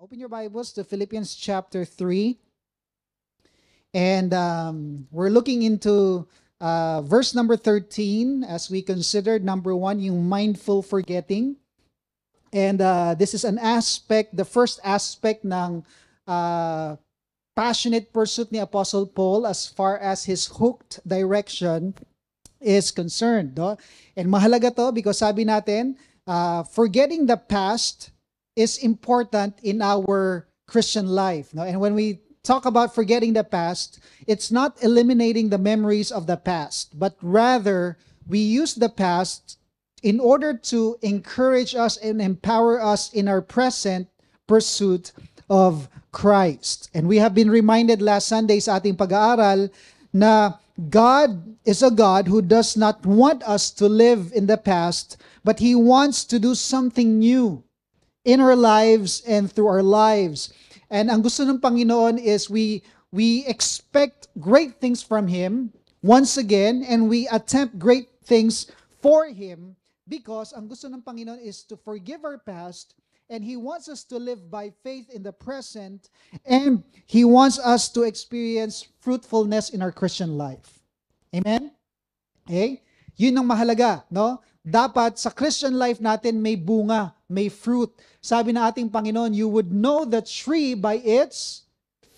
Open your Bibles to Philippians chapter 3. And we're looking into verse number 13 as we considered number 1, yung mindful forgetting. And this is an aspect, the first aspect ng passionate pursuit ni Apostle Paul as far as his hooked direction is concerned. No? And mahalaga to because sabi natin, forgetting the past is important in our Christian life. No? And when we talk about forgetting the past, it's not eliminating the memories of the past, but rather we use the past in order to encourage us and empower us in our present pursuit of Christ. And we have been reminded last Sunday sa ating pag-aaral na God is a God who does not want us to live in the past, but He wants to do something new in our lives and through our lives. And ang gusto ng Panginoon is we expect great things from Him once again, and we attempt great things for Him because ang gusto ng Panginoon is to forgive our past, and He wants us to live by faith in the present, and He wants us to experience fruitfulness in our Christian life. Amen? Okay? Yun ang mahalaga, no? Dapat sa Christian life natin may bunga, may fruit. Sabi na ating Panginoon, you would know the tree by its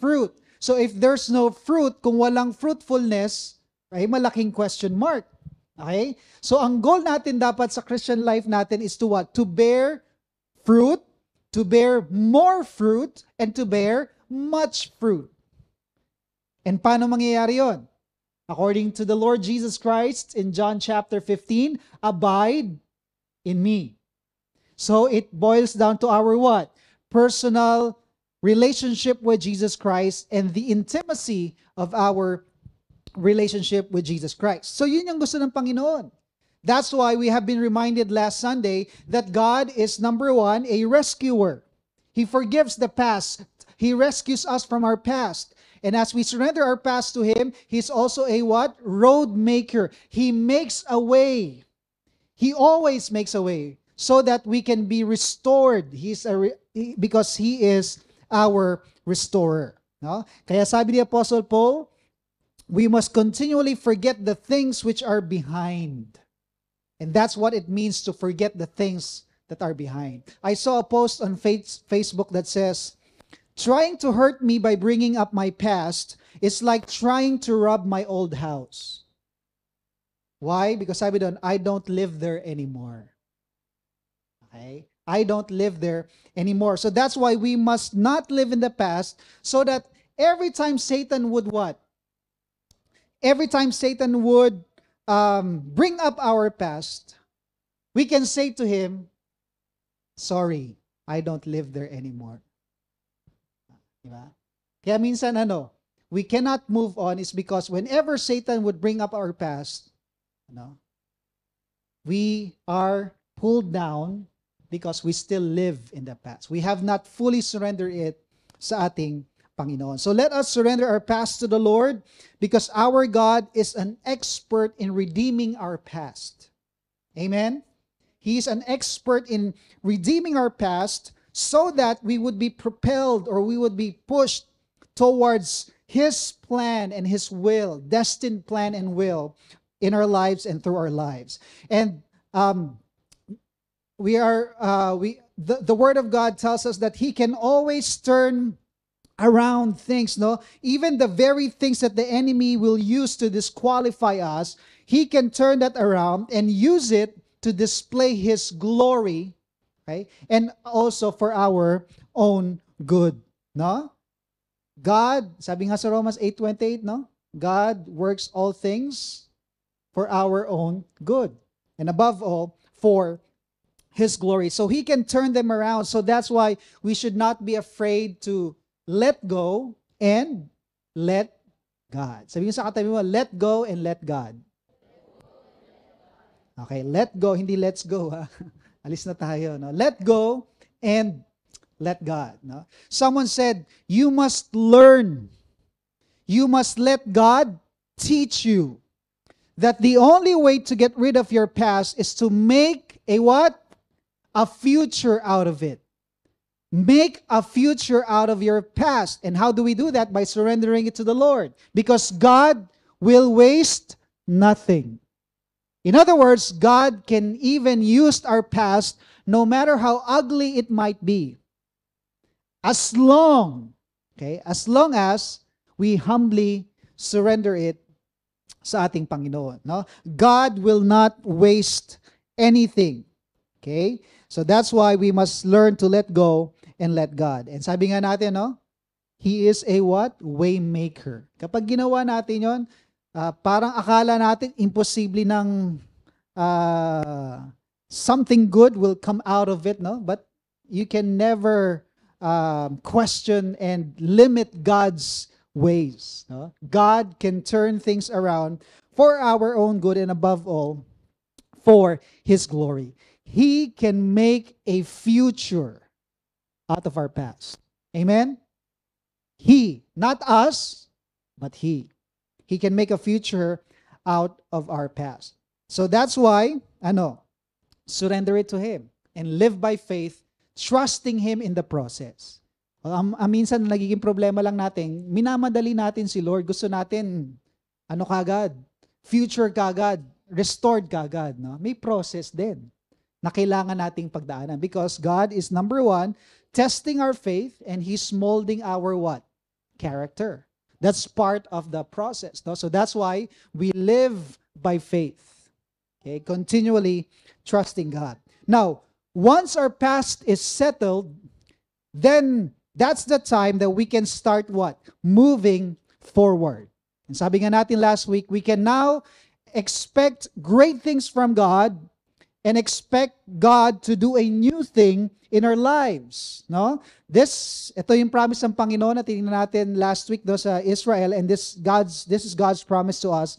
fruit. So if there's no fruit, kung walang fruitfulness, ay malaking question mark. Okay? So ang goal natin dapat sa Christian life natin is to what? To bear fruit, to bear more fruit, and to bear much fruit. And paano mangyayari yon? According to the Lord Jesus Christ in John chapter 15, abide in me. So it boils down to our what? Personal relationship with Jesus Christ and the intimacy of our relationship with Jesus Christ. So yun yung gusto ng Panginoon. That's why we have been reminded last Sunday that God is, number 1, a rescuer. He forgives the past. He rescues us from our past. And as we surrender our past to Him, He's also a what? Road maker. He makes a way. He always makes a way so that we can be restored. Because He is our restorer. No? Kaya sabi ni Apostle Paul, we must continually forget the things which are behind. And that's what it means to forget the things that are behind. I saw a post on Facebook that says, trying to hurt me by bringing up my past is like trying to rob my old house. Why? Because I don't live there anymore. Okay? I don't live there anymore. So that's why we must not live in the past so that every time Satan would what? Every time Satan would bring up our past, we can say to him, sorry, I don't live there anymore. Diba? Kaya minsan we cannot move on is because whenever Satan would bring up our past, we are pulled down because we still live in the past. We have not fully surrendered it sa ating Panginoon. So let us surrender our past to the Lord because our God is an expert in redeeming our past. Amen? He is an expert in redeeming our past so that we would be propelled or we would be pushed towards His plan and His will, destined plan and will in our lives and through our lives. And the Word of God tells us that He can always turn around things, even the very things that the enemy will use to disqualify us, He can turn that around and use it to display His glory. Okay? And also for our own good, no? God, sabi nga sa Romans 8:28, God works all things for our own good, and above all, for His glory. So He can turn them around. So that's why we should not be afraid to let go and let God. Sabi niyo sa katabi mo, let go and let God. Okay, let go, hindi let's go, ha? Alis na tayo, no? Let go and let God, no? Someone said, you must learn. You must let God teach you that the only way to get rid of your past is to make a what? A future out of it. Make a future out of your past. And how do we do that? By surrendering it to the Lord. Because God will waste nothing. In other words, God can even use our past no matter how ugly it might be. As long as we humbly surrender it sa ating Panginoon, no? God will not waste anything. Okay? So that's why we must learn to let go and let God. And sabi nga natin, no? He is a what? Waymaker. Kapag ginawa natin 'yon, parang akala natin imposible ng something good will come out of it, no? But you can never question and limit God's ways. No? God can turn things around for our own good and above all, for His glory. He can make a future out of our past. Amen? He, not us, but He. He can make a future out of our past. So that's why, surrender it to Him and live by faith, trusting Him in the process. Minsan nagiging problema lang natin, minamadali natin si Lord. Gusto natin, kagad, future kagad, restored kagad. No? May process din na kailangan nating pagdaanan because God is number one, testing our faith and He's molding our what? Character. That's part of the process. No? So that's why we live by faith. Okay? Continually trusting God. Now, once our past is settled, then that's the time that we can start what? Moving forward. And sabi nga natin last week, we can now expect great things from God and expect God to do a new thing in our lives. No? Ito yung promise ng Panginoon na tinignan natin last week sa Israel, and this is God's promise to us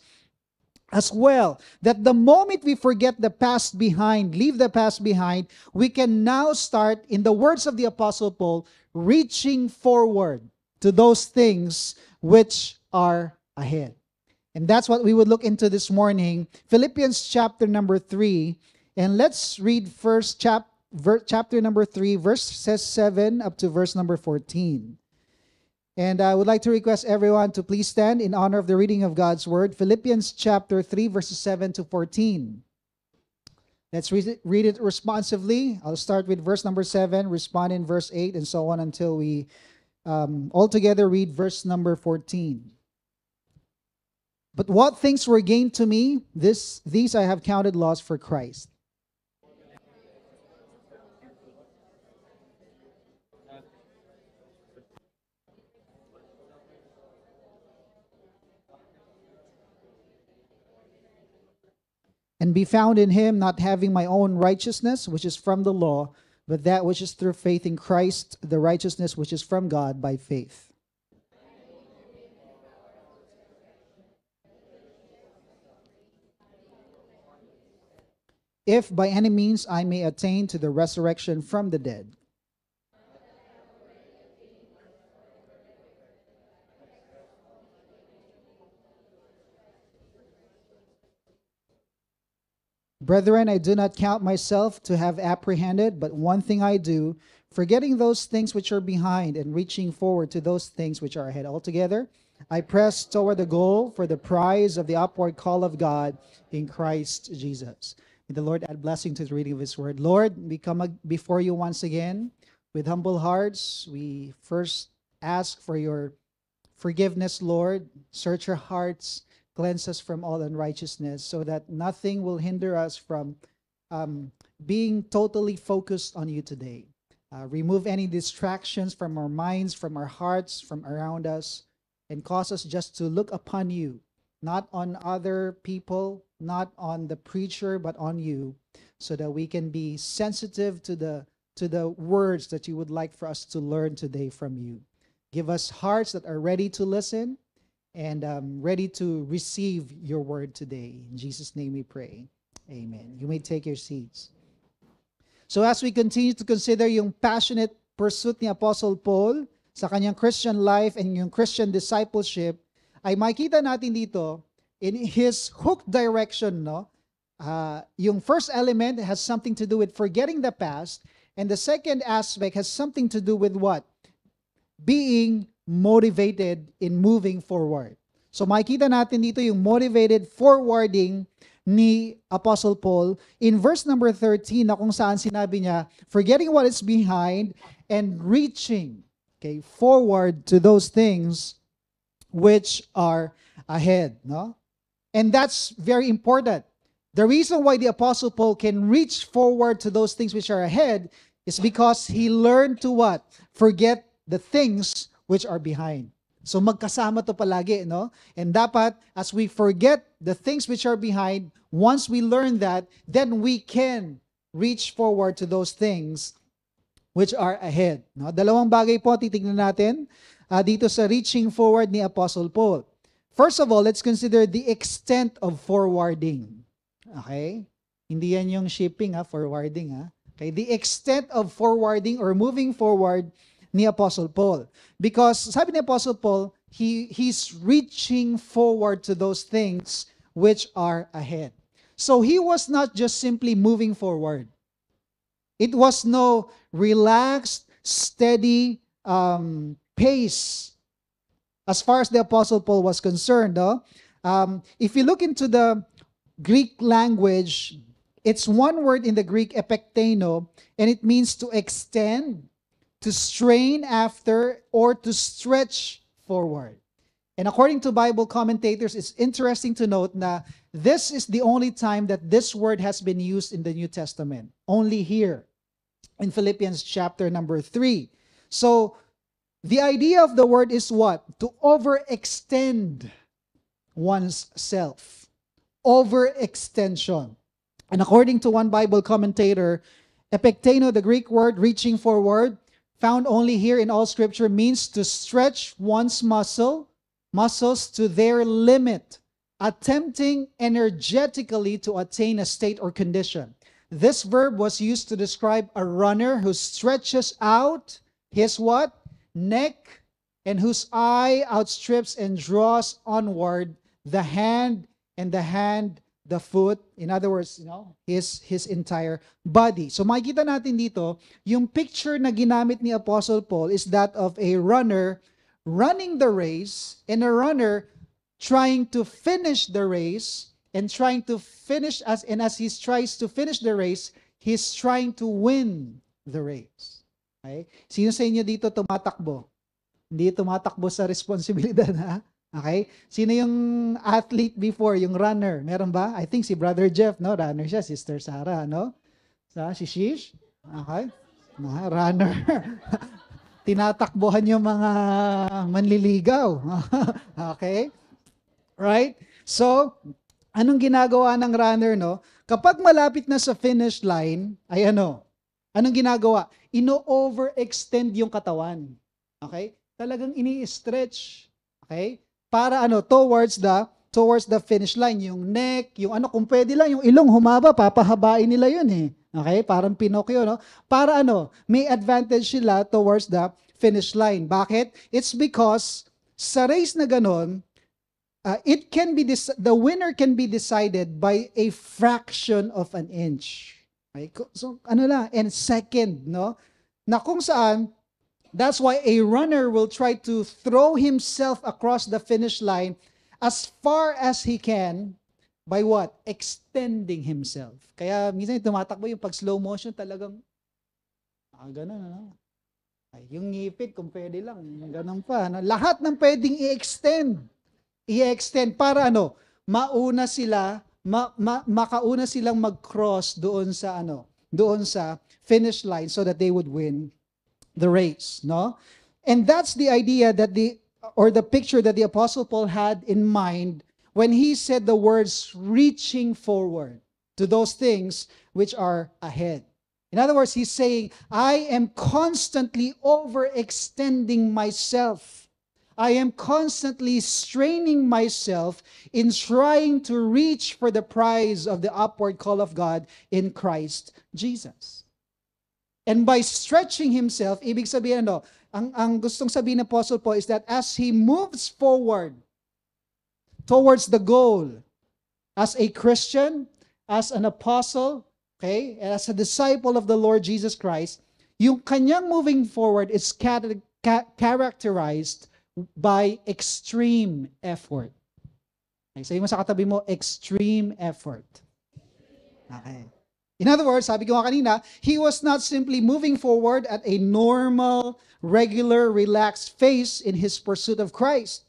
as well, that the moment we forget the past behind, leave the past behind, we can now start, in the words of the Apostle Paul, reaching forward to those things which are ahead. And that's what we would look into this morning, Philippians chapter number 3, and let's read first chapter number 3, verses 7 up to verse number 14. And I would like to request everyone to please stand in honor of the reading of God's Word. Philippians chapter 3, verses 7 to 14. Let's read it responsively. I'll start with verse number 7, respond in verse 8, and so on until we all together read verse number 14. But what things were gained to me, these I have counted loss for Christ. And be found in Him, not having my own righteousness, which is from the law, but that which is through faith in Christ, the righteousness which is from God by faith. If by any means I may attain to the resurrection from the dead. Brethren, I do not count myself to have apprehended, but one thing I do, forgetting those things which are behind and reaching forward to those things which are ahead. Altogether, I press toward the goal for the prize of the upward call of God in Christ Jesus. May the Lord add blessing to the reading of His Word. Lord, we come before You once again with humble hearts. We first ask for Your forgiveness, Lord. Search our hearts. Cleanse us from all unrighteousness so that nothing will hinder us from being totally focused on You today. Remove any distractions from our minds, from our hearts, from around us, and cause us just to look upon You, not on other people, not on the preacher, but on You, so that we can be sensitive to the words that You would like for us to learn today from You. Give us hearts that are ready to listen and ready to receive Your word today. In Jesus' name we pray. Amen. You may take your seats. So as we continue to consider yung passionate pursuit ni Apostle Paul sa kanyang Christian life and yung Christian discipleship, ay makita natin dito in his hook direction, no? Yung first element has something to do with forgetting the past, And the second aspect has something to do with what? Being motivated in moving forward. So makikita natin dito yung motivated forwarding ni Apostle Paul in verse number 13 na kung saan sinabi niya, forgetting what is behind and reaching, okay, forward to those things which are ahead, no? And that's very important. The reason why the Apostle Paul can reach forward to those things which are ahead is because he learned to what? Forget the things which are behind. So magkasama to palagi, no? And dapat, as we forget the things which are behind, once we learn that, then we can reach forward to those things which are ahead. No? Dalawang bagay po titignan natin dito sa reaching forward ni Apostle Paul. First of all, let's consider the extent of forwarding. Okay? Hindi yan yung shipping, forwarding. Okay? The extent of forwarding or moving forward ni Apostle Paul. Because sabi ni Apostle Paul, he's reaching forward to those things which are ahead. So he was not just simply moving forward. It was no relaxed, steady pace as far as the Apostle Paul was concerned. No? If you look into the Greek language, it's one word in the Greek, epekteno, and it means to extend, to strain after, or to stretch forward. And according to Bible commentators, it's interesting to note that this is the only time that this word has been used in the New Testament. Only here in Philippians chapter number 3. So, the idea of the word is what? To overextend one's self. Overextension. And according to one Bible commentator, epekteno, the Greek word reaching forward, found only here in all scripture, means to stretch one's muscles to their limit, attempting energetically to attain a state or condition. This verb was used to describe a runner who stretches out his what? Neck, and whose eye outstrips and draws onward the hand, and the hand the foot, in other words, his entire body. So makikita natin dito, yung picture na ginamit ni Apostle Paul is that of a runner running the race, and a runner trying to finish the race, and as he tries to finish the race, he's trying to win the race. Okay? Sino sa inyo dito tumatakbo? Hindi tumatakbo sa responsibilidad, ha? Okay? Sino yung athlete before, yung runner? Meron ba? I think si Brother Jeff, no? Runner siya. Sister Sarah, no? Si Shish? Okay? Runner. Tinatakbuhan yung mga manliligaw. Okay? Right? So, anong ginagawa ng runner, no? Kapag malapit na sa finish line, ay anong ginagawa? Ino-overextend yung katawan. Okay? Talagang ini-stretch. Okay? Para towards the finish line, yung neck, yung kung pwede lang yung ilong humaba, papahabain nila yun eh. Okay? Parang Pinocchio, no? Para may advantage sila towards the finish line. Bakit? It's because sa race na ganon, the winner can be decided by a fraction of an inch. Okay? So and second, no? Na kung saan, that's why a runner will try to throw himself across the finish line as far as he can by what? Extending himself. Kaya minsan tumatakbo yung pag slow motion talagang ganun. Yung ngipit kung pwede lang, ganun pa. Lahat ng pwedeng i-extend para mauna sila, makauna silang mag-cross doon sa finish line so that they would win the race, no? And that's the idea that the picture that the Apostle Paul had in mind when he said the words reaching forward to those things which are ahead. In other words, he's saying, I am constantly overextending myself. I am constantly straining myself in trying to reach for the prize of the upward call of God in Christ Jesus. And by stretching himself, ibig sabihin ang gustong sabihin ng Apostle Paul is that as he moves forward towards the goal, as a Christian, as an apostle, okay, and as a disciple of the Lord Jesus Christ, yung kanyang moving forward is characterized by extreme effort. Okay, sabi mo sa katabi mo, extreme effort. Okay. In other words, sabi ko nga kanina, he was not simply moving forward at a normal, regular, relaxed pace in his pursuit of Christ.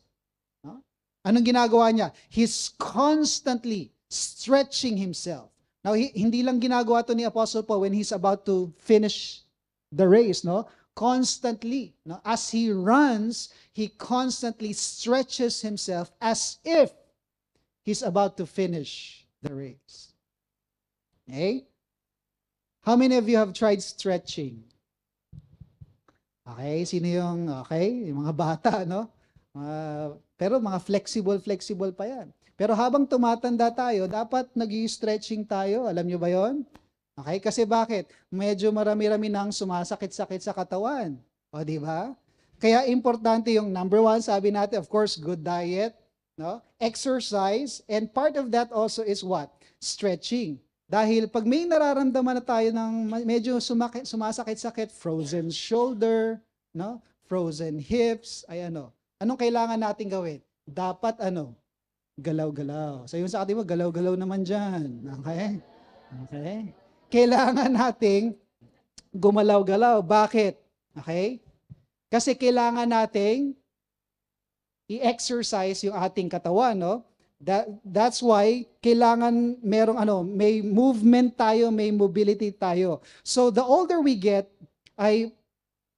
No? Anong ginagawa niya? He's constantly stretching himself. Now, hindi lang ginagawa to ni Apostle Paul when he's about to finish the race, no? Constantly, no? As he runs, he constantly stretches himself as if he's about to finish the race. Okay? How many of you have tried stretching? Okay, sino yung, okay, yung mga bata, no? Pero mga flexible pa yan. Pero habang tumatanda tayo, dapat nag-i-stretching tayo. Alam nyo ba yon? Okay, kasi bakit? Medyo marami-rami nang sumasakit-sakit sa katawan. O, di ba? Kaya importante yung number one, sabi natin, of course, good diet, no? Exercise, and part of that also is what? Stretching. Dahil pag may nararamdaman na tayo ng medyo sumasakit-sakit, frozen shoulder, no? Frozen hips, ay ano. Anong kailangan natin gawin? Dapat ano? Galaw-galaw. So yung sa atin mo, galaw-galaw naman dyan. Okay? Okay? Kailangan nating gumalaw-galaw. Bakit? Okay? Kasi kailangan nating i-exercise yung ating katawan, no? That's why kailangan may movement tayo, may mobility tayo. So the older we get,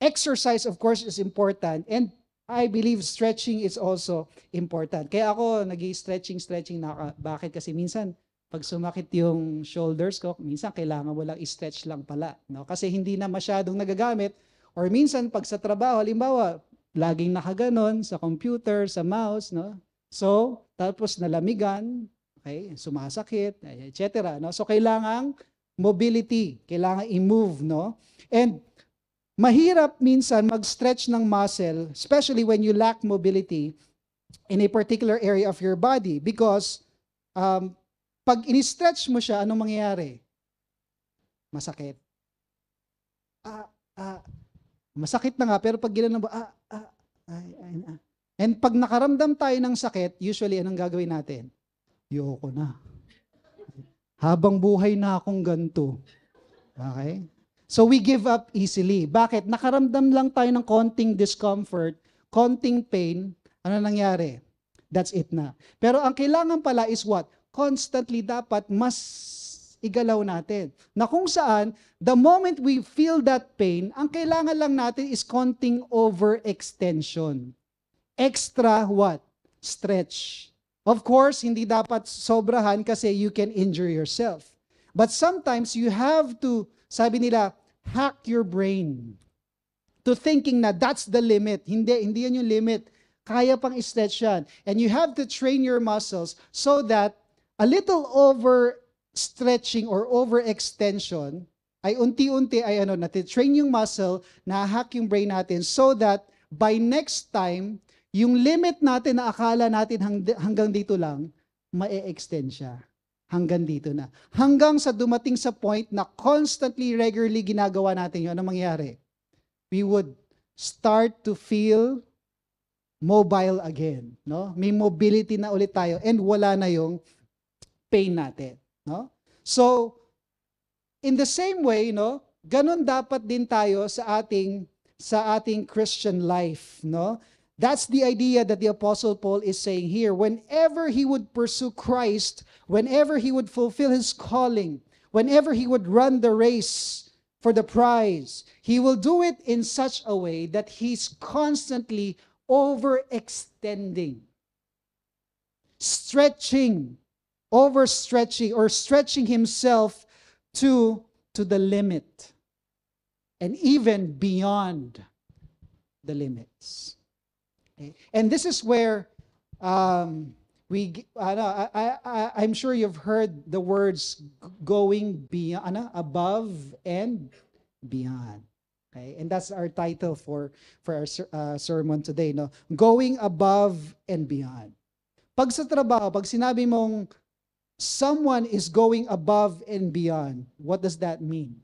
exercise of course is important, and I believe stretching is also important. Kaya ako nag-i-stretching na. Bakit? Kasi minsan pag sumakit yung shoulders ko, minsan kailangan mo lang i-stretch lang pala, no? Kasi hindi na masyadong nagagamit, or minsan pag sa trabaho, halimbawa, laging nakaganon sa computer, sa mouse, no? So, tapos nalamigan, okay, sumasakit, etc. No? So, kailangang mobility, kailangan i-move, no? And mahirap minsan mag-stretch ng muscle, especially when you lack mobility in a particular area of your body, because pag in-stretch mo siya, anong mangyayari? Masakit. Masakit na nga, pero pag ginawa mo, and pag nakaramdam tayo ng sakit, usually anong gagawin natin? Yoko na. Habang buhay na akong ganito. Okay? So we give up easily. Bakit? Nakaramdam lang tayo ng konting discomfort, konting pain, ano nangyari? That's it na. Pero ang kailangan pala is what? Constantly dapat mas igalaw natin. Na kung saan, the moment we feel that pain, ang kailangan lang natin is konting overextension. Extra what? Stretch. Of course, hindi dapat sobrahan kasi you can injure yourself. But sometimes you have to, sabi nila, hack your brain to thinking na that's the limit. Hindi yan yung limit. Kaya pang i-stretch yan. And you have to train your muscles so that a little over-stretching or overextension ay unti-unti ay nati-train yung muscle, na-hack yung brain natin so that by next time, yung limit natin na akala natin hanggang dito lang, ma-extend siya. Hanggang dito na. Hanggang sa dumating sa point na constantly, regularly ginagawa natin yun. Ano mangyari? We would start to feel mobile again. No? May mobility na ulit tayo and wala na yung pain natin. No? So, in the same way, no, ganun dapat din tayo sa ating Christian life. No? That's the idea that the Apostle Paul is saying here. Whenever he would pursue Christ, whenever he would fulfill his calling, whenever he would run the race for the prize, he will do it in such a way that he's constantly overextending, stretching, overstretching, or stretching himself to the limit, and even beyond the limits. Okay. And this is where I'm sure you've heard the words going beyond, above and beyond. Okay, and that's our title for our sermon today. No, going above and beyond. Pag sa trabaho, pag sinabi mong someone is going above and beyond. What does that mean?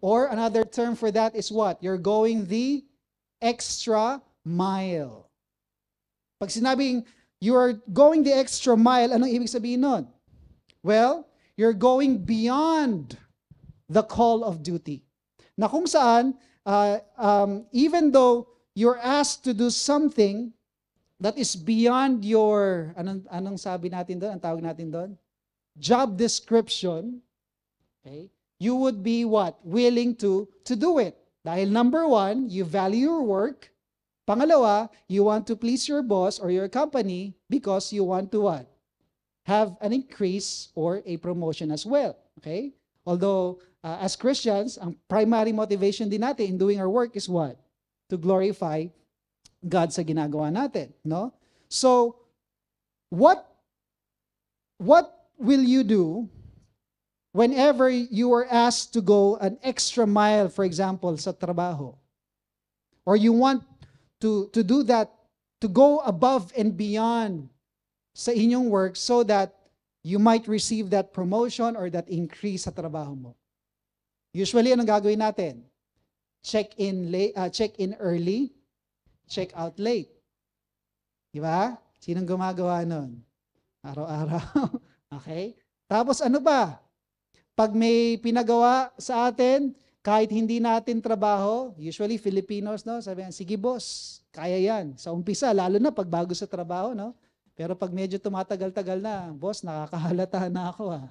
Or another term for that is what? You're going the extra mile. Pag sinabing you're going the extra mile, anong ibig sabihin nun? Well, you're going beyond the call of duty. Na kung saan, even though you're asked to do something that is beyond your, anong sabi natin doon? Ang tawag natin doon? Job description. Okay? You would be what? Willing to do it. Dahil number one, you value your work. Pangalawa, you want to please your boss or your company because you want to what? Have an increase or a promotion as well. Okay? Although, as Christians, ang primary motivation din natin in doing our work is what? To glorify God sa ginagawa natin, no? So, what will you do whenever you are asked to go an extra mile, for example, sa trabaho? Or you want to do that, to go above and beyond sa inyong work so that you might receive that promotion or that increase sa trabaho mo. Usually, anong gagawin natin? Check in early, check out late. Di ba? Sinong gumagawa nun? Araw-araw. Okay? Tapos ano ba? Pag may pinagawa sa atin, kahit hindi natin trabaho, usually Filipinos, no? Sabi yan, sige boss, kaya yan. Sa umpisa, lalo na pag bago sa trabaho, no? Pero pag medyo tumatagal-tagal na, boss, nakakahalata na ako, ha?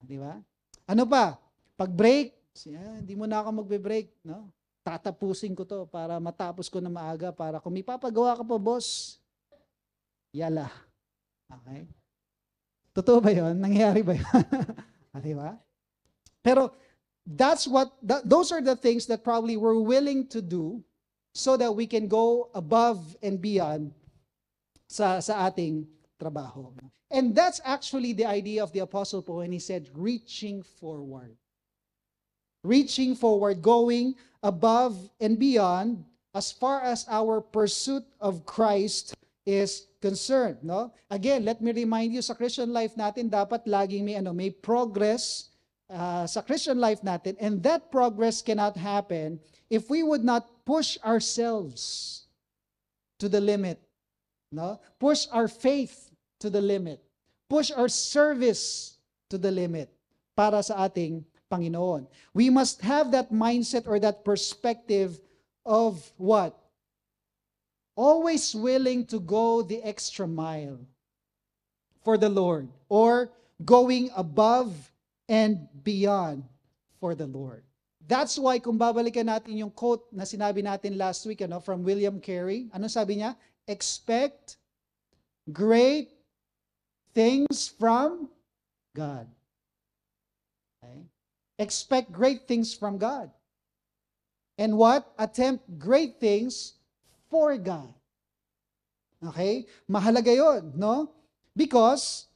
Di ba? Ano pa? Pag break, hindi mo na ako magbe-break, no? Tatapusin ko to para matapos ko na maaga para kung may papagawa ka pa, boss, yala. Okay? Totoo ba yun? Nangyayari ba yun? Di ba? Pero those are the things that probably we're willing to do so that we can go above and beyond sa ating trabaho. And that's actually the idea of the Apostle Paul when he said, reaching forward. Reaching forward, going above and beyond as far as our pursuit of Christ is concerned, no? Again, let me remind you, sa Christian life natin dapat laging may progress sa Christian life natin, and that progress cannot happen if we would not push ourselves to the limit, no? Push our faith to the limit. Push our service to the limit para sa ating Panginoon. We must have that mindset or that perspective of what? Always willing to go the extra mile for the Lord or going above and beyond for the Lord. That's why kung babalikan natin yung quote na sinabi natin last week from William Carey, ano sabi niya? Expect great things from God. Okay? Expect great things from God. And what? Attempt great things for God. Okay? Mahalaga yun, no? Because,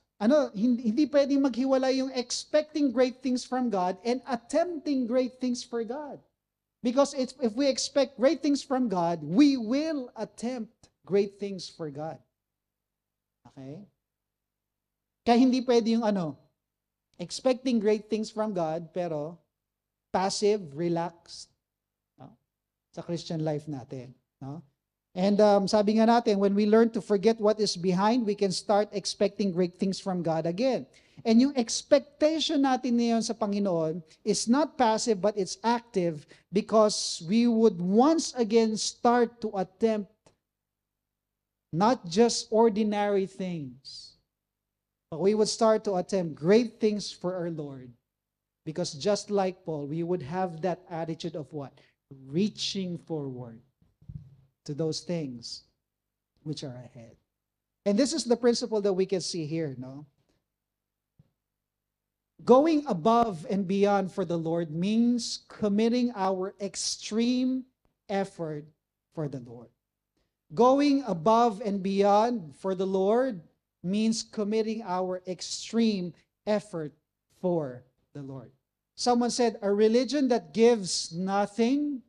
hindi pwedeng maghiwalay yung expecting great things from God and attempting great things for God. Because if we expect great things from God, we will attempt great things for God. Okay? Kaya hindi pwede yung expecting great things from God, pero passive, relaxed, no? Sa Christian life natin. No? And sabi nga natin, when we learn to forget what is behind, we can start expecting great things from God again. And yung expectation natin ngayon sa Panginoon is not passive, but it's active because we would once again start to attempt not just ordinary things, but we would start to attempt great things for our Lord. Because just like Paul, we would have that attitude of what? Reaching forward to those things which are ahead. And this is the principle that we can see here, no? Going above and beyond for the Lord means committing our extreme effort for the Lord. Going above and beyond for the Lord means committing our extreme effort for the Lord. Someone said, a religion that gives nothing,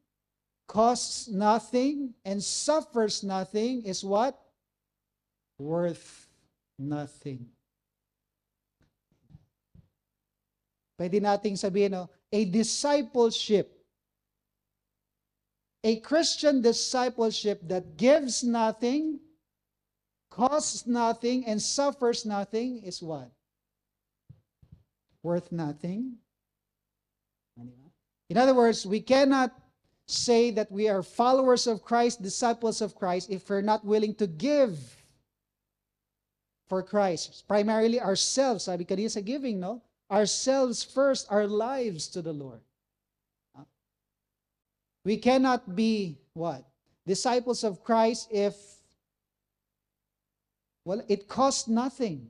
costs nothing, and suffers nothing is what? Worth nothing. Pwede nating sabihin, no, a discipleship. A Christian discipleship that gives nothing, costs nothing, and suffers nothing is what? Worth nothing. In other words, we cannot say that we are followers of Christ, disciples of Christ, if we're not willing to give for Christ. Primarily ourselves. Sabi kanina sa giving, no? Ourselves first, our lives to the Lord. We cannot be, what? Disciples of Christ if, well, it costs nothing.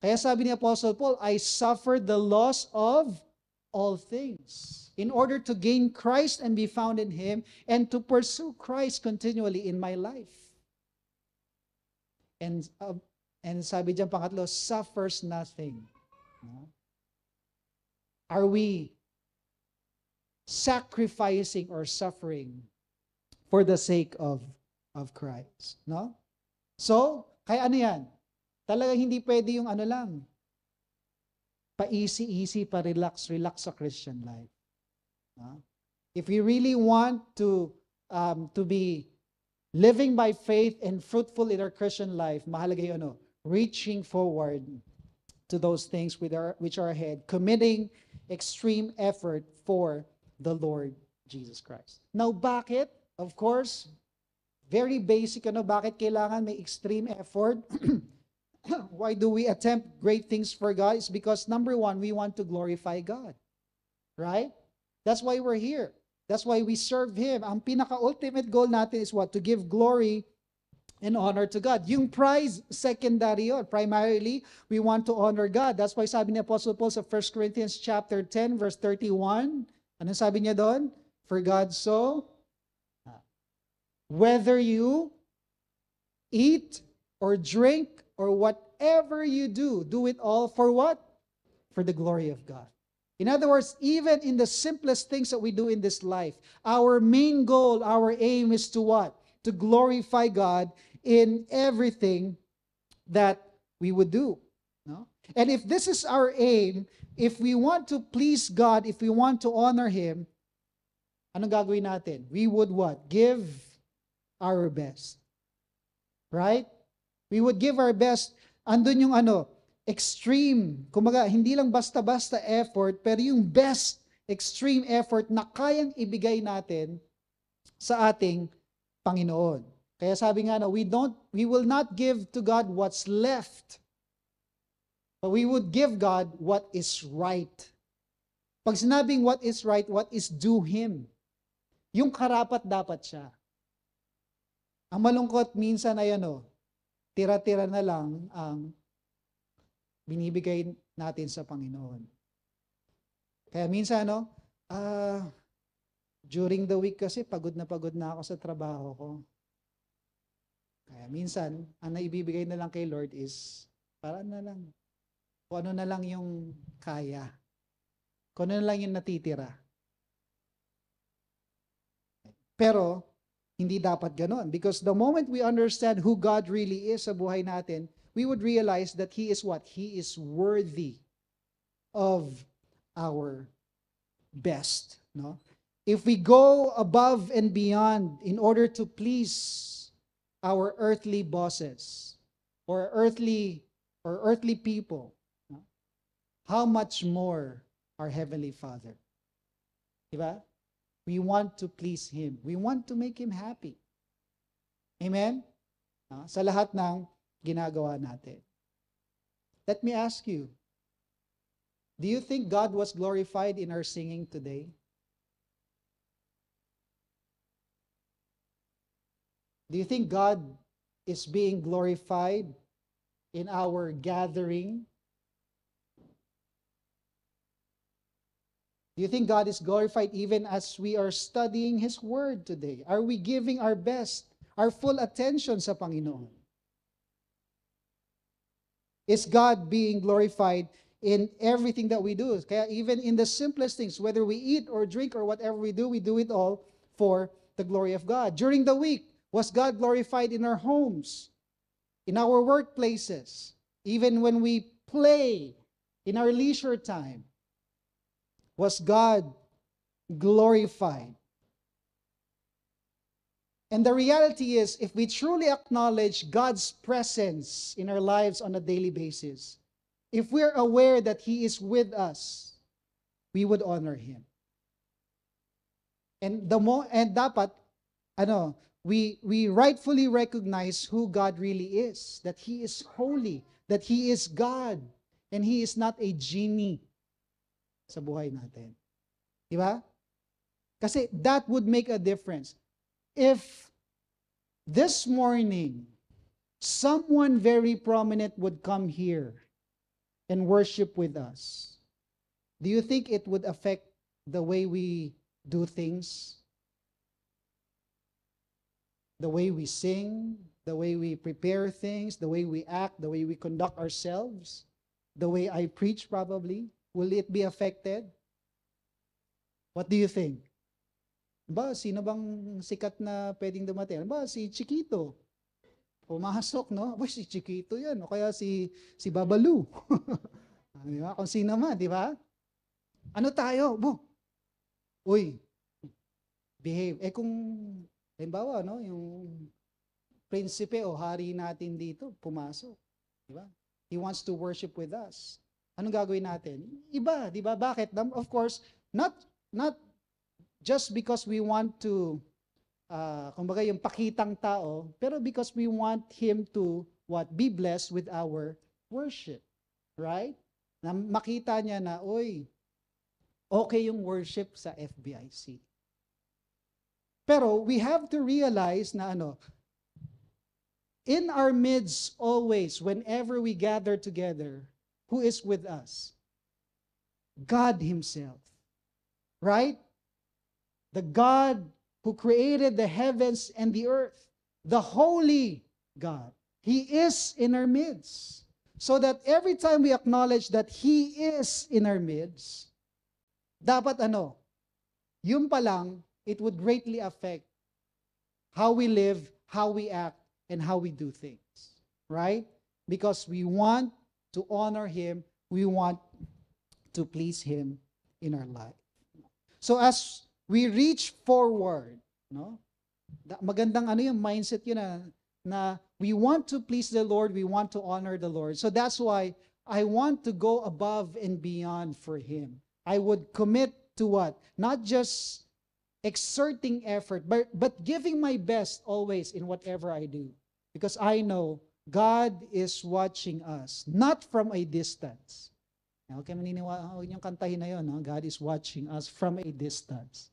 Kaya sabi ni Apostle Paul, I suffered the loss of all things in order to gain Christ and be found in Him and to pursue Christ continually in my life. And sabi diyan pangatlo, suffers nothing. Are we sacrificing or suffering for the sake of Christ? No? So, kaya ano yan? Talagang hindi pwede yung ano lang, pa-easy, pa-relax sa Christian life. No? If we really want to be living by faith and fruitful in our Christian life, mahalaga yun, reaching forward to those things which are ahead, committing extreme effort for the Lord Jesus Christ. Now, bakit? Of course, very basic, bakit kailangan may extreme effort? Why do we attempt great things for God? It's because, number one, we want to glorify God. Right? That's why we're here. That's why we serve Him. Ang pinaka-ultimate goal natin is what? To give glory and honor to God. Yung prize, secondary yun. Primarily, we want to honor God. That's why sabi ni Apostle Paul sa 1 Corinthians chapter 10, verse 31, anong sabi niya doon? For God so, whether you eat or drink or whatever you do, do it all for what? For the glory of God. In other words, even in the simplest things that we do in this life, our main goal, our aim is to what? To glorify God in everything that we would do. No? And if this is our aim, if we want to please God, if we want to honor Him, anong gagawin natin? We would what? Give our best. Right? We would give our best. Andun yung extreme, kumbaga, hindi lang basta-basta effort, pero yung best extreme effort na kayang ibigay natin sa ating Panginoon. Kaya sabi nga we will not give to God what's left, but we would give God what is right. Pag sinabing what is right, what is due Him. Yung karapat dapat siya. Ang malungkot minsan ay tira-tira na lang ang binibigay natin sa Panginoon. Kaya minsan, during the week kasi pagod na ako sa trabaho ko. Kaya minsan, ang naibibigay na lang kay Lord is, para na lang, kung ano na lang yung kaya. Kung ano na lang yung natitira. Pero, hindi dapat ganon. Because the moment we understand who God really is sa buhay natin, we would realize that He is what? He is worthy of our best. No? If we go above and beyond in order to please our earthly bosses or earthly people, no? How much more our Heavenly Father? Diba? We want to please Him. We want to make Him happy. Amen? Sa lahat ng ginagawa natin. Let me ask you, do you think God was glorified in our singing today? Do you think God is being glorified in our gathering? Do you think God is glorified even as we are studying His Word today? Are we giving our best, our full attention sa Panginoon? Is God being glorified in everything that we do? Kaya even in the simplest things, whether we eat or drink or whatever we do it all for the glory of God. During the week, was God glorified in our homes, in our workplaces, even when we play, in our leisure time? was God glorified. And the reality is, if we truly acknowledge God's presence in our lives on a daily basis, if we're aware that He is with us, we would honor Him. And dapat we rightfully recognize who God really is, that He is holy, that He is God, and He is not a genie sa buhay natin. Di ba? Kasi that would make a difference. If this morning, someone very prominent would come here and worship with us, do you think it would affect the way we do things? The way we sing, the way we prepare things, the way we act, the way we conduct ourselves, the way I preach probably, will it be affected? What do you think? Ba, sino bang sikat na pwedeng dumating? Ba, si Chiquito. Pumasok, no? Ba, si Chiquito yan. O kaya si Babalu. Di ba? Kung sino man, di ba? Ano tayo? Uy, behave. Kung, halimbawa, no, yung prinsipe o hari natin dito, pumasok. Di ba? He wants to worship with us. Anong gagawin natin? Iba, di ba? Bakit? Of course, not just because we want to, kumbaga yung pakitang tao, pero because we want Him to, be blessed with our worship. Right? Na makita niya na, okay yung worship sa FBIC. Pero we have to realize na in our midst always, whenever we gather together, who is with us? God Himself. Right? The God who created the heavens and the earth. The holy God. He is in our midst. So that every time we acknowledge that He is in our midst, dapat yun pa lang, it would greatly affect how we live, how we act, and how we do things. Right? Because we want to honor Him, we want to please Him in our life. So as we reach forward, no? Magandang yung mindset yun na we want to please the Lord, we want to honor the Lord. So that's why I want to go above and beyond for Him. I would commit to what? Not just exerting effort, but giving my best always in whatever I do. Because I know God is watching us, not from a distance. Okay, maniniwala, huwag niyong kantahin na yun, no? God is watching us from a distance.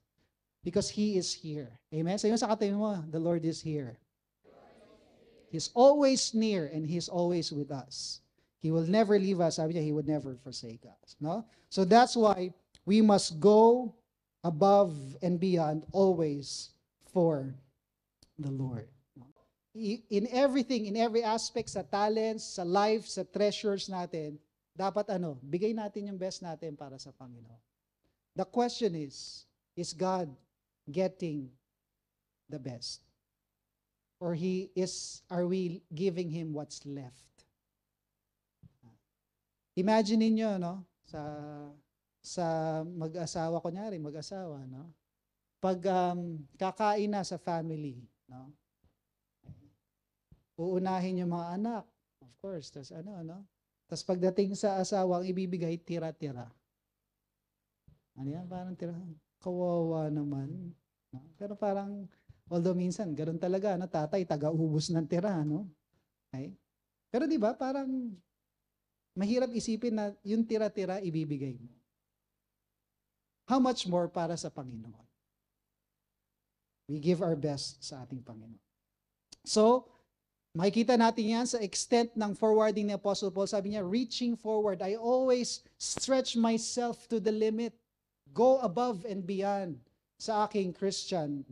Because He is here. Amen? Sabi mo sa katabi mo, the Lord is here. He's always near and He's always with us. He will never leave us. Sabi niya, He would never forsake us. No? So that's why we must go above and beyond always for the Lord. In everything, in every aspect, sa talents, sa life, sa treasures natin, dapat bigay natin yung best natin para sa Panginoon. The question is God getting the best? Or are we giving Him what's left? Imagine niyo, no? Sa mag-asawa, kunyari, mag-asawa, no? Pag kakain na sa family, no? Uunahin yung mga anak, of course, tas tas pagdating sa asawa, ang ibibigay, tira-tira. Ano yan? Parang tira. Kawawa naman. No? Pero parang, although minsan, ganun talaga, tatay, taga-ubos ng tira, no? Okay? Pero di ba, parang, mahirap isipin na yung tira-tira ibibigay mo. How much more para sa Panginoon? We give our best sa ating Panginoon. So, makikita natin yan sa extent ng forwarding ni Apostle Paul. Sabi niya, reaching forward. I always stretch myself to the limit. Go above and beyond sa aking Christian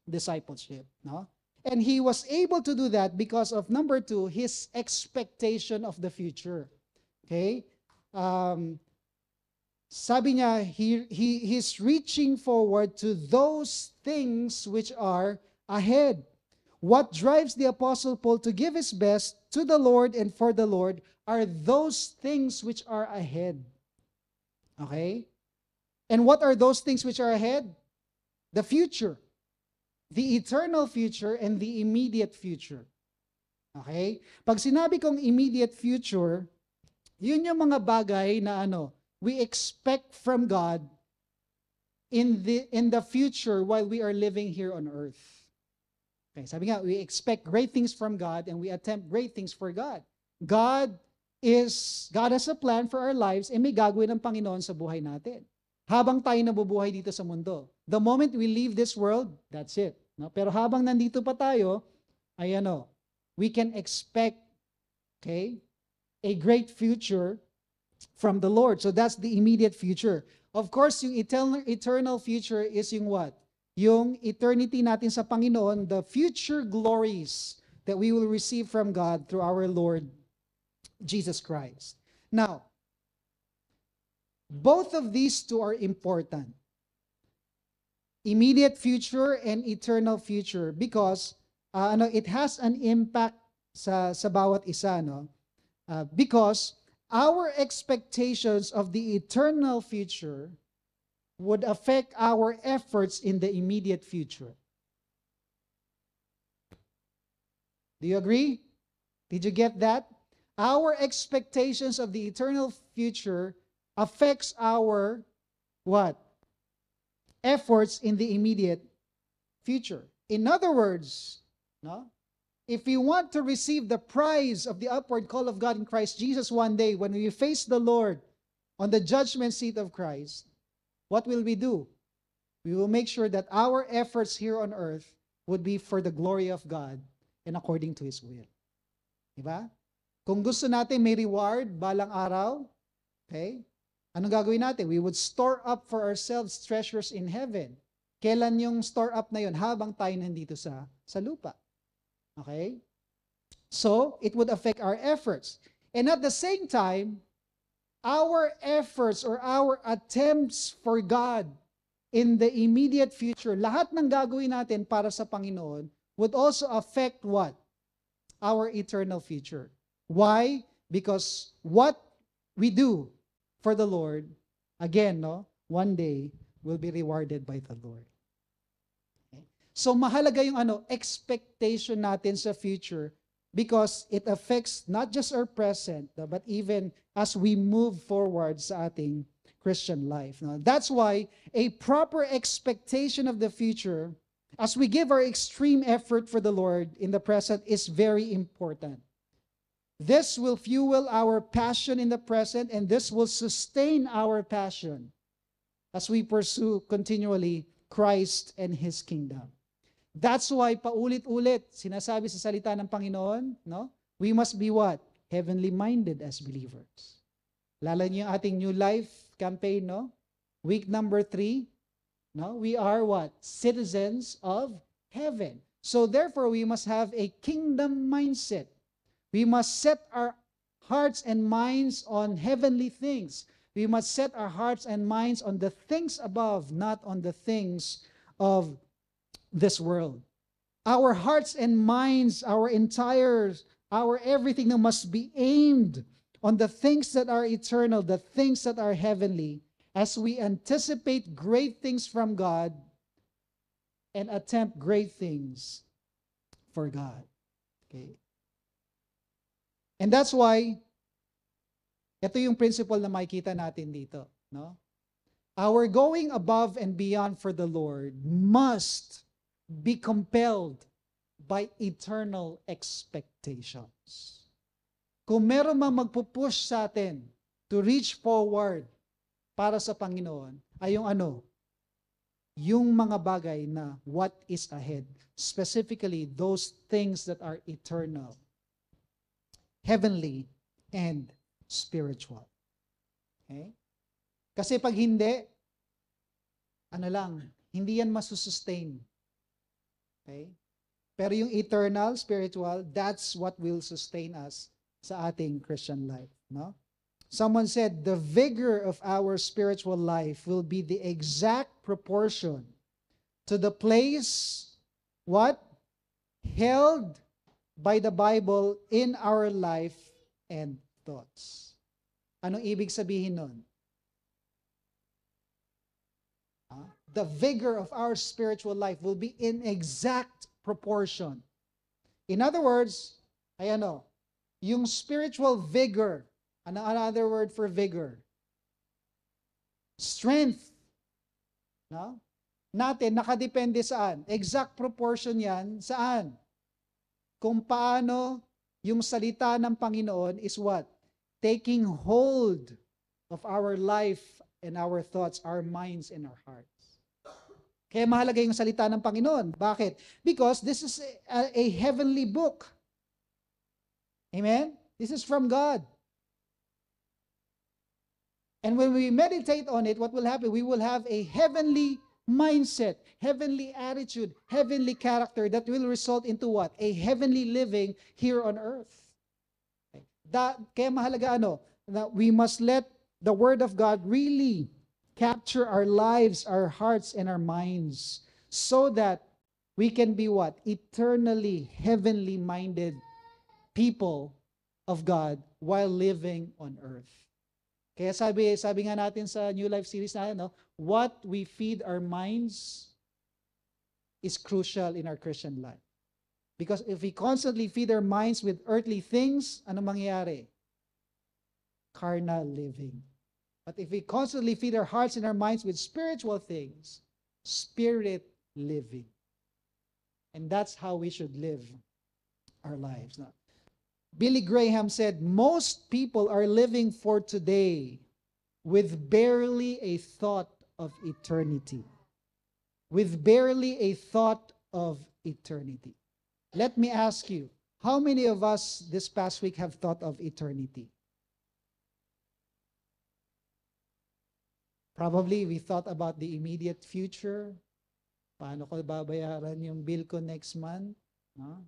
discipleship. No? And he was able to do that because of, number 2, his expectation of the future. Okay? Sabi niya, he's reaching forward to those things which are ahead. What drives the Apostle Paul to give his best to the Lord and for the Lord are those things which are ahead. Okay? And what are those things which are ahead? The future. The eternal future and the immediate future. Okay? Pag sinabi kong immediate future, yun yung mga bagay na we expect from God in the future while we are living here on earth. Okay, sabi nga, we expect great things from God and we attempt great things for God. God has a plan for our lives and may gagawin ng Panginoon sa buhay natin. Habang tayo nabubuhay dito sa mundo. The moment we leave this world, that's it. No? Pero habang nandito pa tayo, ay we can expect, okay, a great future from the Lord. So that's the immediate future. Of course, yung eternal future is yung what? Yung eternity natin sa Panginoon, the future glories that we will receive from God through our Lord Jesus Christ. Now, both of these two are important. Immediate future and eternal future because it has an impact sa bawat isa, no? Because our expectations of the eternal future would affect our efforts in the immediate future. Do you agree? Did you get that? Our expectations of the eternal future affects our what? Efforts in the immediate future. In other words, no? If we want to receive the prize of the upward call of God in Christ Jesus one day, when we face the Lord on the judgment seat of Christ, what will we do? We will make sure that our efforts here on earth would be for the glory of God and according to His will. Diba? Kung gusto natin may reward balang araw, okay? Anong gagawin natin? We would store up for ourselves treasures in heaven. Kailan yung store up na yun? Habang tayo nandito sa lupa. Okay? So, it would affect our efforts. And at the same time, our efforts or our attempts for God in the immediate future, lahat ng gagawin natin para sa Panginoon would also affect what? Our eternal future. Why? Because what we do for the Lord, again, one day will be rewarded by the Lord. Okay? So mahalaga yung expectation natin sa future because it affects not just our present, but even as we move forward sa ating Christian life. Now, that's why a proper expectation of the future, as we give our extreme effort for the Lord in the present, is very important. This will fuel our passion in the present, and this will sustain our passion as we pursue continually Christ and His kingdom. That's why paulit-ulit sinasabi sa salita ng Panginoon, no? We must be what? Heavenly minded as believers. Lalo niyo yung ating New Life campaign, no? Week number 3, no? We are what? Citizens of heaven. So therefore, we must have a kingdom mindset. We must set our hearts and minds on heavenly things. We must set our hearts and minds on the things above, not on the things of this world. Our hearts and minds, our everything must be aimed on the things that are eternal, the things that are heavenly, as we anticipate great things from God and attempt great things for God. Okay. And that's why, ito yung principle na makikita natin dito. No? Our going above and beyond for the Lord must be compelled by eternal expectations. Kung meron mang magpupush sa atin to reach forward para sa Panginoon, ay yung mga bagay na what is ahead. Specifically, those things that are eternal, heavenly, and spiritual. Okay? Kasi pag hindi, hindi yan masusustain. Okay? Pero yung eternal, spiritual, that's what will sustain us sa ating Christian life. No? Someone said, the vigor of our spiritual life will be the exact proportion to the place, what? Held by the Bible in our life and thoughts. Anong ibig sabihin nun? the vigor of our spiritual life will be in exact proportion. In other words, yung spiritual vigor, another word for vigor, strength, no? Natin, nakadepende saan? Exact proportion yan, saan? Kung paano yung salita ng Panginoon is what? Taking hold of our life and our thoughts, our minds and our hearts. Kaya mahalaga yung salita ng Panginoon. Bakit? Because this is a heavenly book. Amen? This is from God. And when we meditate on it, what will happen? We will have a heavenly mindset, heavenly attitude, heavenly character that will result into what? A heavenly living here on earth. Kaya mahalaga that we must let the Word of God really capture our lives, our hearts, and our minds so that we can be what? Eternally, heavenly minded people of God while living on earth. Kaya sabi nga natin sa New Life series natin, what we feed our minds is crucial in our Christian life. Because if we constantly feed our minds with earthly things, ano mangyayari? Carnal living. But if we constantly feed our hearts and our minds with spiritual things, spirit living. And that's how we should live our lives. Now, Billy Graham said, most people are living for today with barely a thought of eternity. With barely a thought of eternity. Let me ask you, how many of us this past week have thought of eternity? Probably we thought about the immediate future. Paano ko babayaran yung bill ko next month? No?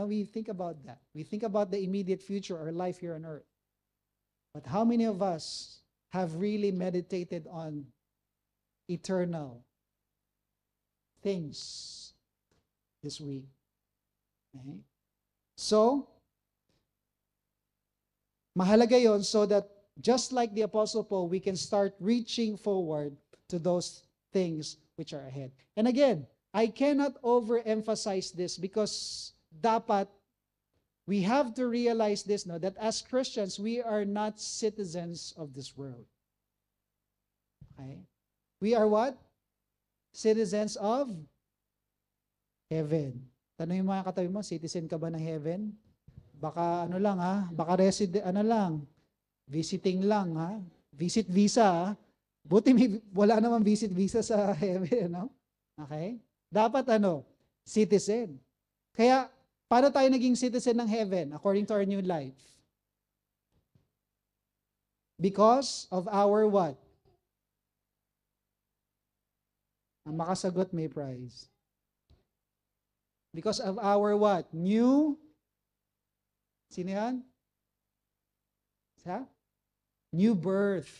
We think about that. We think about the immediate future, our life here on earth. But how many of us have really meditated on eternal things this week? Okay? So, mahalaga yon so that just like the Apostle Paul, we can start reaching forward to those things which are ahead. And again, I cannot overemphasize this because we have to realize this, that as Christians, we are not citizens of this world. Okay? We are what? Citizens of heaven. Tanong yung mga katabi mo, citizen ka ba ng heaven? Baka baka visiting lang visit visa Buti wala namang visit visa sa heaven, Okay? Dapat citizen. Kaya, paano tayo naging citizen ng heaven according to our new life? Because of our what? Ang makasagot may prize. Because of our what? Sino yan? New birth.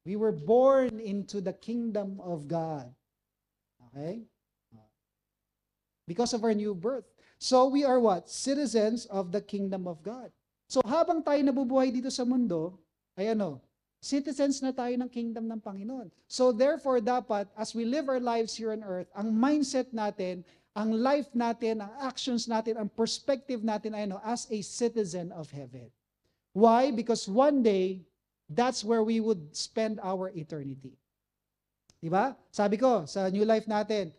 We were born into the kingdom of God. Okay? Because of our new birth. So we are what? Citizens of the kingdom of God. So habang tayo nabubuhay dito sa mundo, citizens na tayo ng kingdom ng Panginoon. So therefore dapat, as we live our lives here on earth, ang mindset natin, ang life natin, ang actions natin, ang perspective natin ay as a citizen of heaven. Why? Because one day, that's where we would spend our eternity. Diba? Sabi ko, sa new life natin,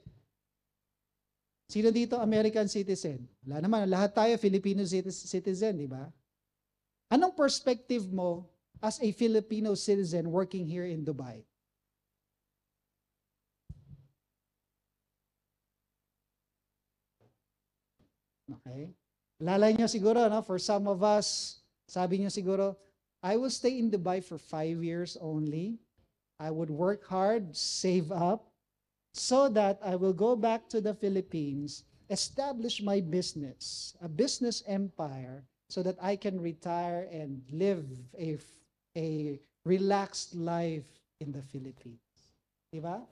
sino dito American citizen? Wala naman, lahat tayo Filipino citizen, diba? Anong perspective mo as a Filipino citizen working here in Dubai? Okay? Lalay nyo siguro, for some of us, sabi nyo siguro, I will stay in Dubai for 5 years only. I would work hard, save up, so that I will go back to the Philippines, establish my business, a business empire, so that I can retire and live a relaxed life in the Philippines. Diba?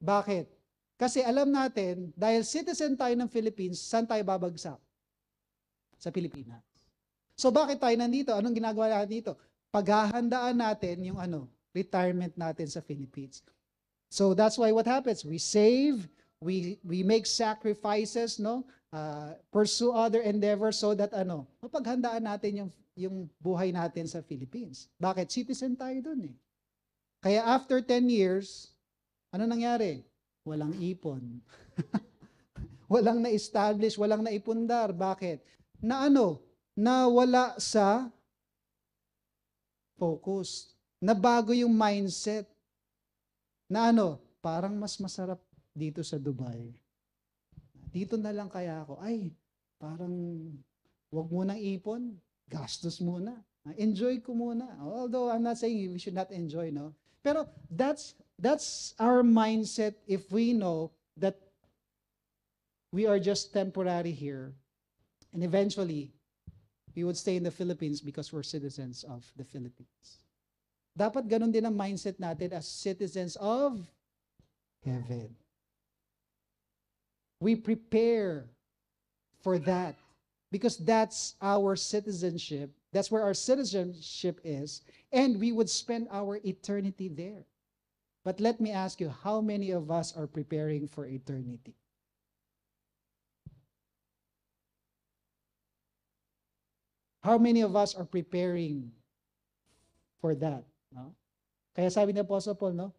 Bakit? Kasi alam natin, dahil citizen tayo ng Philippines, saan tayo babagsak? Sa Pilipinas. So bakit tayo nandito? Anong ginagawa natin dito? Paghahandaan natin yung retirement natin sa Philippines. So that's why what happens? We save, we make sacrifices, no? Pursue other endeavors so that mapaghandaan natin yung buhay natin sa Philippines. Bakit? Citizen tayo dun eh. Kaya after 10 years, ano nangyari? Walang ipon. Walang na-establish, walang naipundar. Bakit? Nawala sa focus. Nabago yung mindset. Parang mas masarap dito sa Dubai. Dito na lang kaya ako. Ay, parang wag munang ipon. Gastos muna. Enjoy ko muna. Although I'm not saying we should not enjoy, no? Pero that's our mindset if we know that we are just temporary here. And eventually, we would stay in the Philippines because we're citizens of the Philippines. Dapat ganun din ang mindset natin as citizens of heaven. We prepare for that because that's our citizenship. That's where our citizenship is, and we would spend our eternity there. But let me ask you, how many of us are preparing for eternity? How many of us are preparing for that? No? Kaya sabi ni Apostle Paul, no?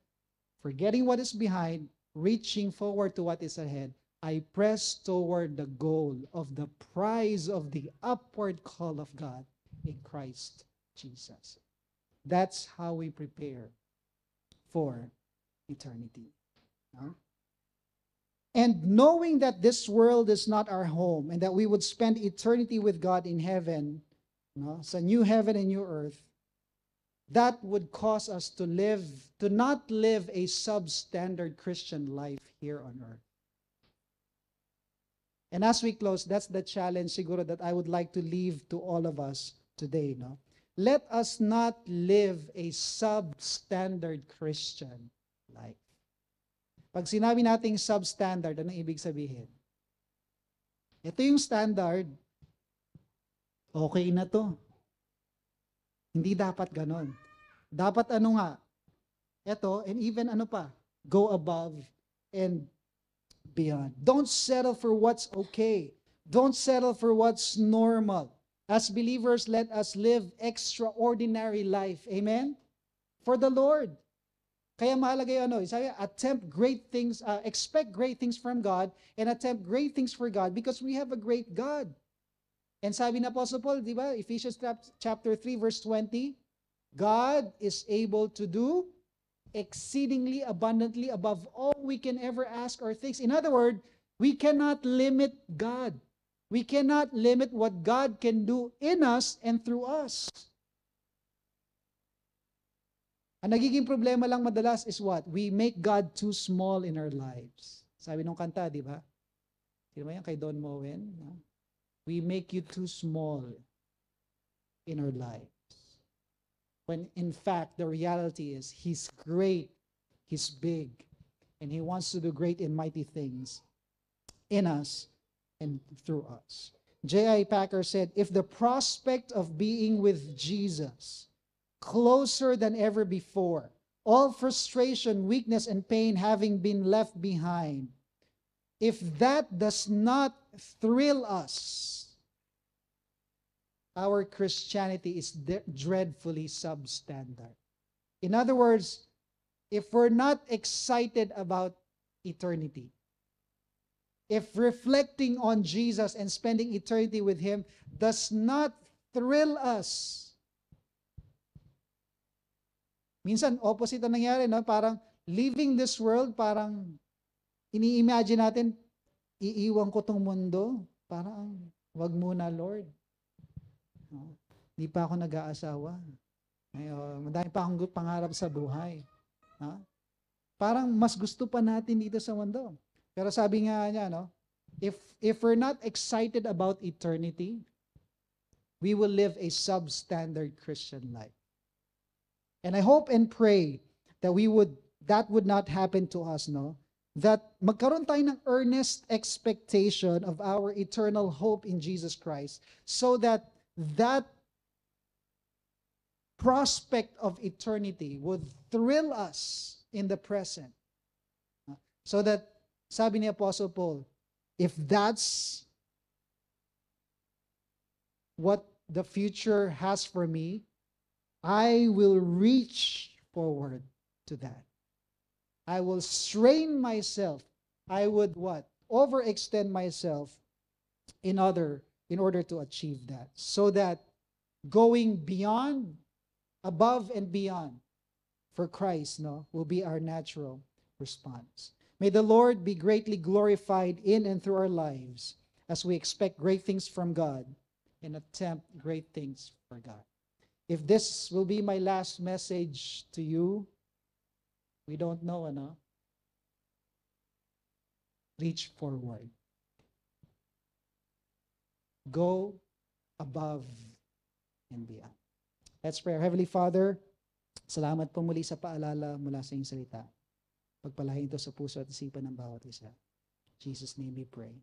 Forgetting what is behind, reaching forward to what is ahead, I press toward the goal of the prize of the upward call of God in Christ Jesus. That's how we prepare for eternity. No? And knowing that this world is not our home and that we would spend eternity with God in heaven, no, sa new heaven and new earth, that would cause us to not live a substandard Christian life here on earth. And as we close, that's the challenge siguro that I would like to leave to all of us today, no? Let us not live a substandard Christian life. Pag sinabi nating substandard, anong ibig sabihin? Ito yung standard. Okay na to. Hindi dapat ganon. Dapat ito, and even go above and beyond. Don't settle for what's okay. Don't settle for what's normal. As believers, let us live extraordinary life. Amen? For the Lord. Kaya mahalaga yung attempt great things, expect great things from God, and attempt great things for God because we have a great God. And sabi na Apostle Paul, di ba, Ephesians chapter 3, verse 20, God is able to do exceedingly abundantly above all we can ever ask or think. In other words, we cannot limit God. We cannot limit what God can do in us and through us. Ang nagiging problema lang madalas is what? We make God too small in our lives. Sabi nung kanta, di ba? Sino ba yan? Kay Don Moen? No? We make you too small in our lives. When in fact, the reality is He's great, He's big, and He wants to do great and mighty things in us and through us. J.I. Packer said, if the prospect of being with Jesus closer than ever before, all frustration, weakness, and pain having been left behind, if that does not thrill us, our Christianity is dreadfully substandard. In other words, if we're not excited about eternity, if reflecting on Jesus and spending eternity with Him does not thrill us, minsan opposite ang nangyari, no? Parang leaving this world, parang ini-imagine natin, iiwan ko tong mundo, parang wag muna, Lord. No? Hindi pa ako nag-aasawa. Madami pa akong pangarap sa buhay. No? Parang mas gusto pa natin dito sa mundo. Pero sabi nga niya, no, if we're not excited about eternity, we will live a substandard Christian life. And I hope and pray that that would not happen to us, no? That magkaroon tayo ng earnest expectation of our eternal hope in Jesus Christ so that prospect of eternity would thrill us in the present. So that, sabi ni Apostle Paul, if that's what the future has for me, I will reach forward to that. I will strain myself. I would what? Overextend myself in order to achieve that. So that going beyond, above and beyond for Christ, no, will be our natural response. May the Lord be greatly glorified in and through our lives as we expect great things from God and attempt great things for God. If this will be my last message to you, we don't know, ano? Reach forward. Go above and beyond. Let's pray. Our Heavenly Father, salamat po muli sa paalala mula sa iyong salita. Pagpalain ito sa puso at isipan ng bawat isa. In Jesus' name we pray.